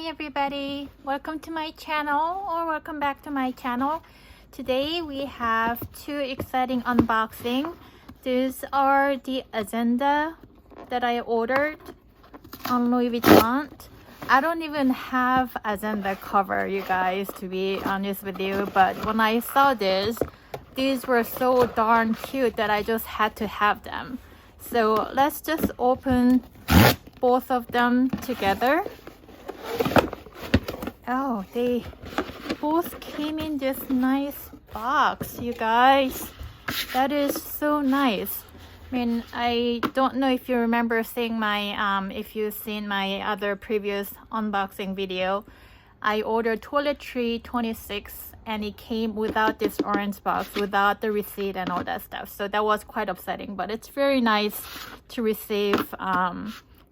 everybody, welcome to my channel or welcome back to my channel. Today we have two exciting unboxing. These are the agenda that I ordered on Louis Vuitton. I don't even have agenda cover, you guys, to be honest with you, but when I saw this, these were so darn cute that I just had to have them. So let's just open both of them together. Oh, they both came in this nice box, you guys. That is so nice. I mean, I don't know if you remember seeing my, if you've seen my other previous unboxing video. I ordered toiletry 26 and it came without this orange box, without the receipt and all that stuff. So that was quite upsetting, but it's very nice to receive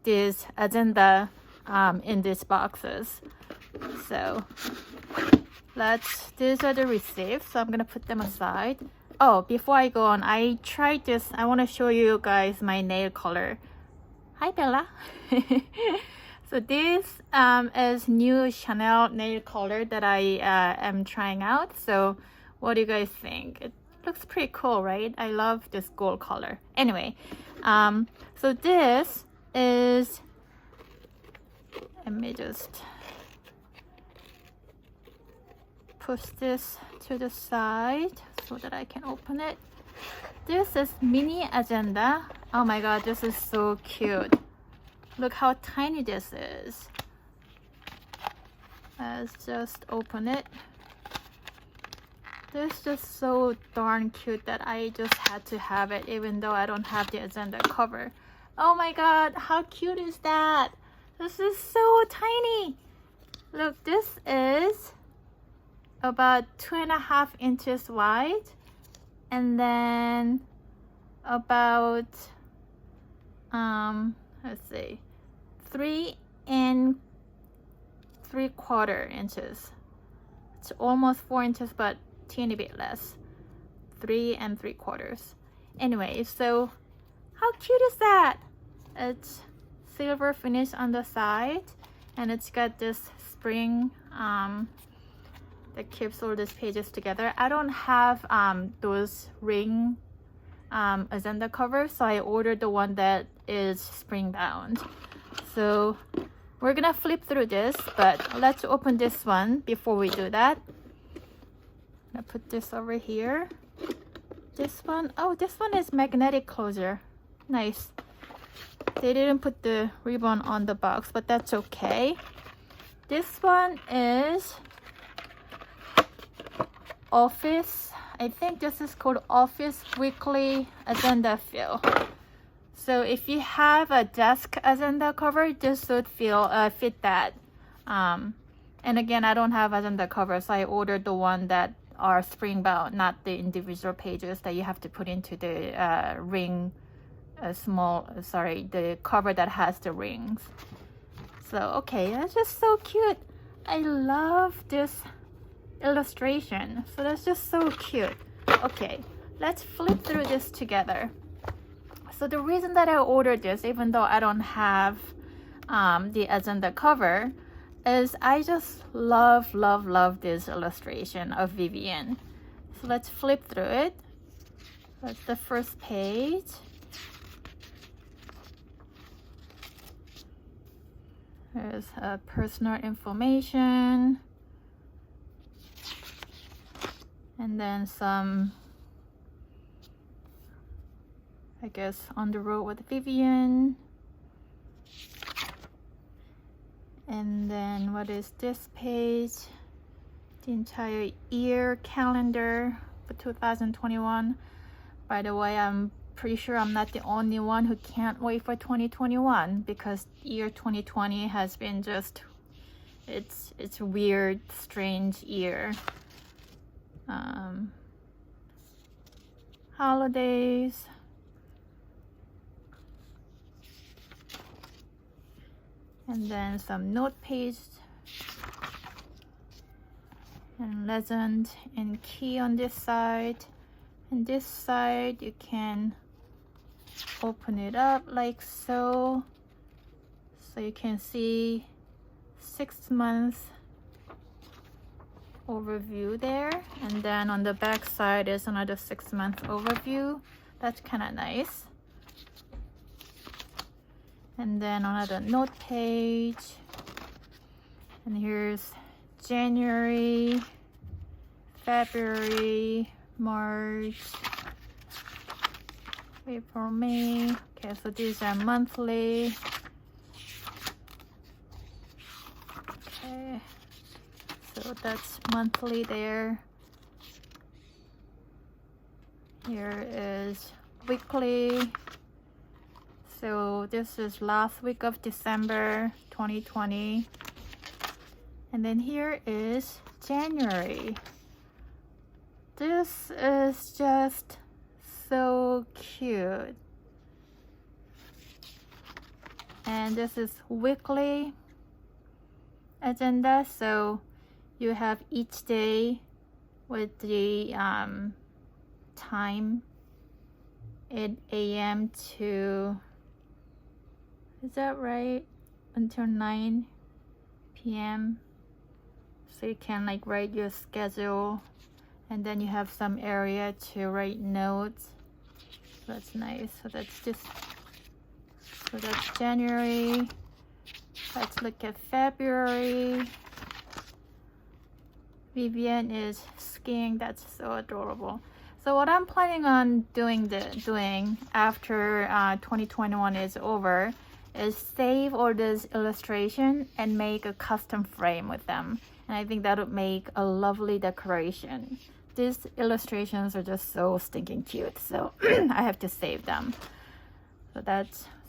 this agenda in these boxes. So these are the receipts, so I'm gonna put them aside. Oh, before I go on, I tried this. I want to show you guys my nail color. Hi Bella. So this is new Chanel nail color that I am trying out. So what do you guys think? It looks pretty cool, right? I love this gold color. Anyway, so this is, let me just push this to the side so that I can open it. This is mini agenda. Oh my god, this is so cute. Look how tiny this is. Let's just open it. This is just so darn cute that I just had to have it even though I don't have the agenda cover. Oh my god, how cute is that? This is so tiny. Look, this is about 2.5 inches wide and then about let's see, 3 3/4 inches. It's almost 4 inches, but teeny bit less. 3 3/4. Anyway, so how cute is that? It's silver finish on the side and it's got this spring that keeps all these pages together. I don't have those ring agenda covers, so I ordered the one that is spring bound. So we're gonna flip through this, but let's open this one before we do that. I'm gonna put this over here. This one, oh, this one is magnetic closure. Nice. They didn't put the ribbon on the box, but that's okay. This one is Office. I think this is called Office Weekly Agenda Fill. So if you have a desk agenda cover, this would fit that. And again, I don't have agenda cover, so I ordered the one that are spring bound, not the individual pages that you have to put into the ring. The cover that has the rings. So okay, that's just so cute. I love this illustration, so that's just so cute. Okay, let's flip through this together. So the reason that I ordered this, even though I don't have the agenda cover, is I just love this illustration of Vivienne. So let's flip through it. That's the first page. There's personal information. And then some, I guess, on the road with Vivienne. And then what is this page? The entire year calendar for 2021. By the way, I'm pretty sure I'm not the only one who can't wait for 2021 because year 2020 has been just, it's a weird, strange year. Holidays, and then some note page and legend and key on this side, and this side you can open it up like so you can see 6-month overview there, and then on the back side is another 6-month overview. That's kind of nice. And then another note page, and here's January, February, March, April, May. Okay, so these are monthly. Okay, so that's monthly there. Here is weekly. So this is last week of December 2020. And then here is January. This is just so cute. And this is weekly agenda. So you have each day with the time, 8 a.m. to, is that right? Until 9 p.m. So you can like write your schedule, and then you have some area to write notes. That's nice. So that's January. Let's look at February. Vivian is skiing. That's so adorable. So what I'm planning on doing after 2021 is over is save all this illustration and make a custom frame with them. And I think that would make a lovely decoration. These illustrations are just so stinking cute, so I have to save them. So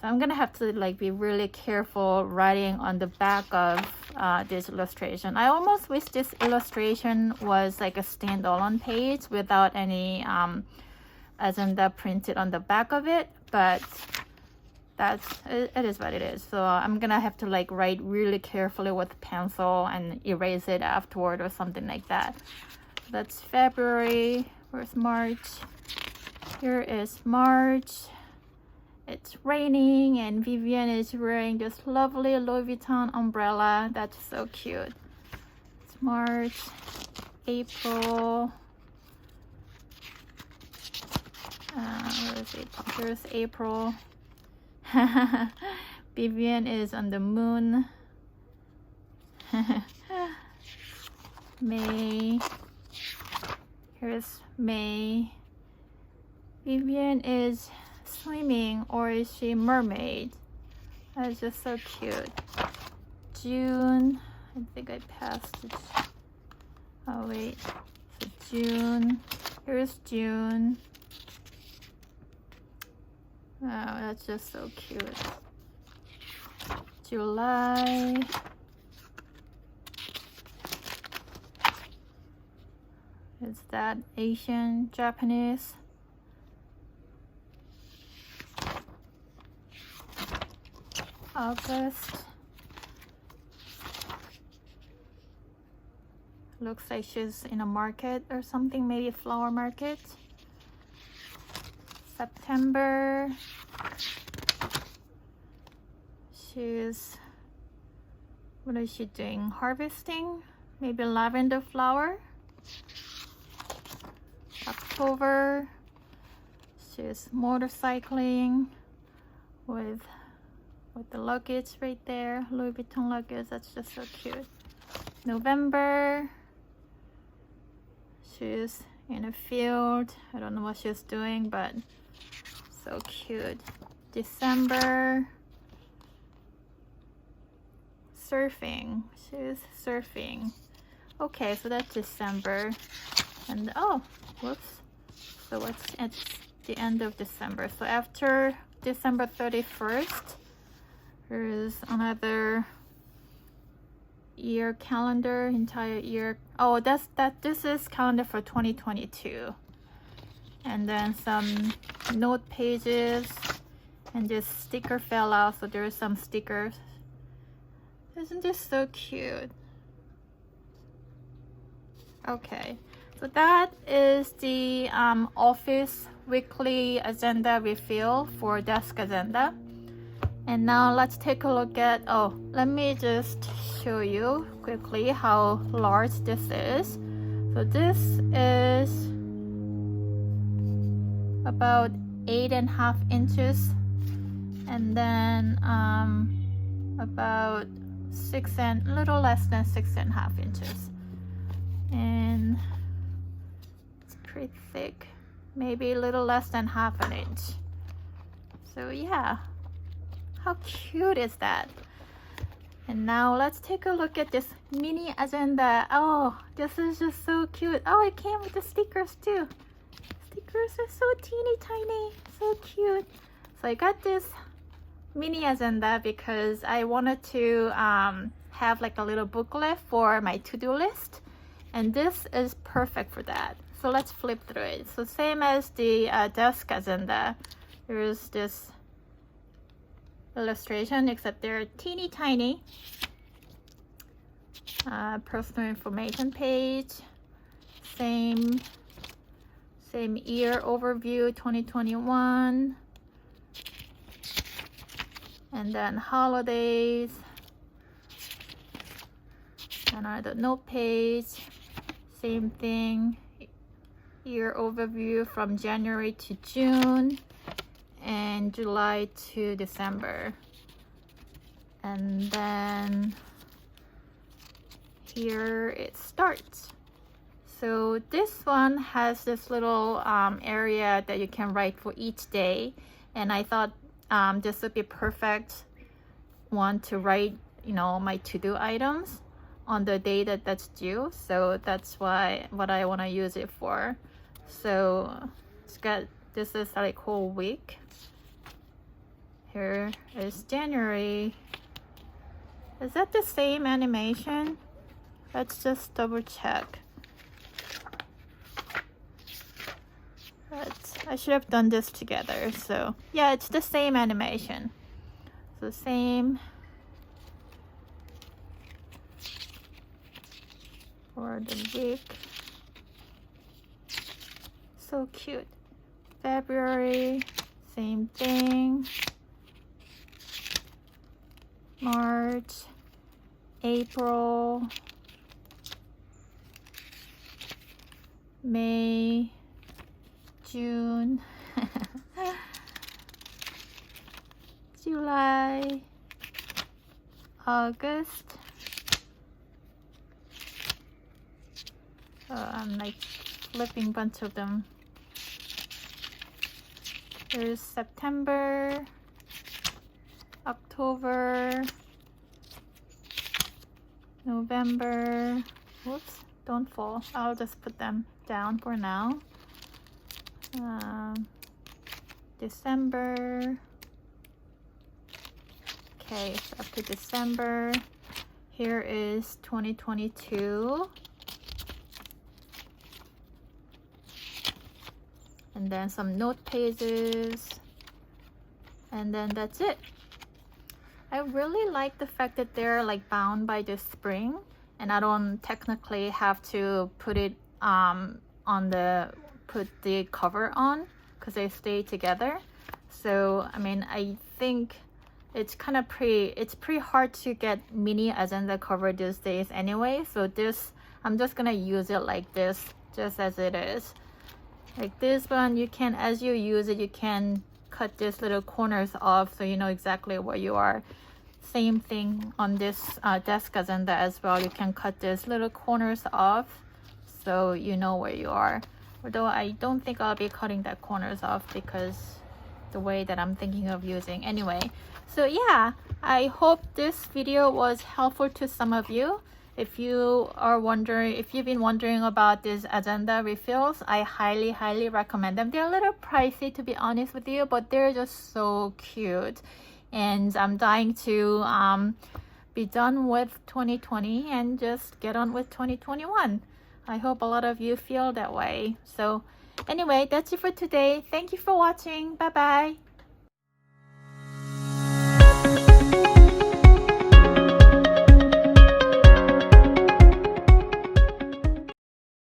I'm gonna have to like be really careful writing on the back of this illustration. I almost wish this illustration was like a standalone page without any agenda printed on the back of it, but it is what it is. So I'm gonna have to like write really carefully with pencil and erase it afterward or something like that. That's February. Where's March? Here is March. It's raining and Vivian is wearing this lovely Louis Vuitton umbrella. That's so cute. It's March, April. Where is April? Here's April. Vivian is on the moon. May. Here's May. Vivian is swimming, or is she mermaid? That's just so cute. June. I think I passed it. Oh wait. So June. Here's June. Wow, that's just so cute. July. Is that Asian, Japanese? August. Looks like she's in a market or something, maybe a flower market. September. What is she doing? Harvesting? Maybe lavender flower. October. She's motorcycling with the luggage right there, Louis Vuitton luggage. That's just so cute. November, she's in a field. I don't know what she's doing, but so cute. December, surfing. She's surfing. Okay, so that's December. And oh, whoops. So it's the end of December. So after December 31st, there's another year calendar, entire year. Oh, this is calendar for 2022. And then some note pages, and this sticker fell out, so there's some stickers. Isn't this so cute? Okay, so that is the office weekly agenda refill for desk agenda. And now let's take a look at, oh, let me just show you quickly how large this is. So this is about 8.5 inches, and then about a little less than 6.5 inches, and it's pretty thick, maybe a little less than half an inch. So yeah, how cute is that? And now let's take a look at this mini agenda. Oh, this is just so cute. Oh, it came with the stickers too. Stickers are so teeny tiny, so cute. So I got this mini agenda because I wanted to have like a little booklet for my to-do list, and this is perfect for that. So let's flip through it. So same as the desk agenda, there's this illustration, except they're teeny tiny. Personal information page, same year overview 2021, and then holidays, another note page, same thing, year overview from January to June and July to December. And then here it starts. So this one has this little area that you can write for each day, and I thought this would be perfect one to write, you know, my to-do items on the day that's due. So that's what I want to use it for. So it's got, this is like whole week. Here is January. Is that the same animation? Let's just double check. I should have done this together. So yeah, it's the same animation. So same for the week. So cute. February, same thing. March, April, May, June, July, August. I'm like flipping a bunch of them. There's September, October, November. Whoops, don't fall. I'll just put them down for now. December. Okay, so up to December. Here is 2022. And then some note pages. And then that's it. I really like the fact that they're like bound by the spring, and I don't technically have to put it put the cover on, because they stay together. So I mean, I think it's kind of it's pretty hard to get mini agenda cover these days anyway. So this, I'm just gonna use it like this, just as it is. Like this one, you can, as you use it, you can cut these little corners off so you know exactly where you are. Same thing on this desk agenda as well. You can cut these little corners off so you know where you are. Although I don't think I'll be cutting that corners off because the way that I'm thinking of using anyway. So yeah, I hope this video was helpful to some of you. If you are wondering, if you've been wondering about these agenda refills, I highly recommend them. They're a little pricey, to be honest with you, but they're just so cute. And I'm dying to be done with 2020 and just get on with 2021. I hope a lot of you feel that way. So anyway, that's it for today. Thank you for watching. Bye bye.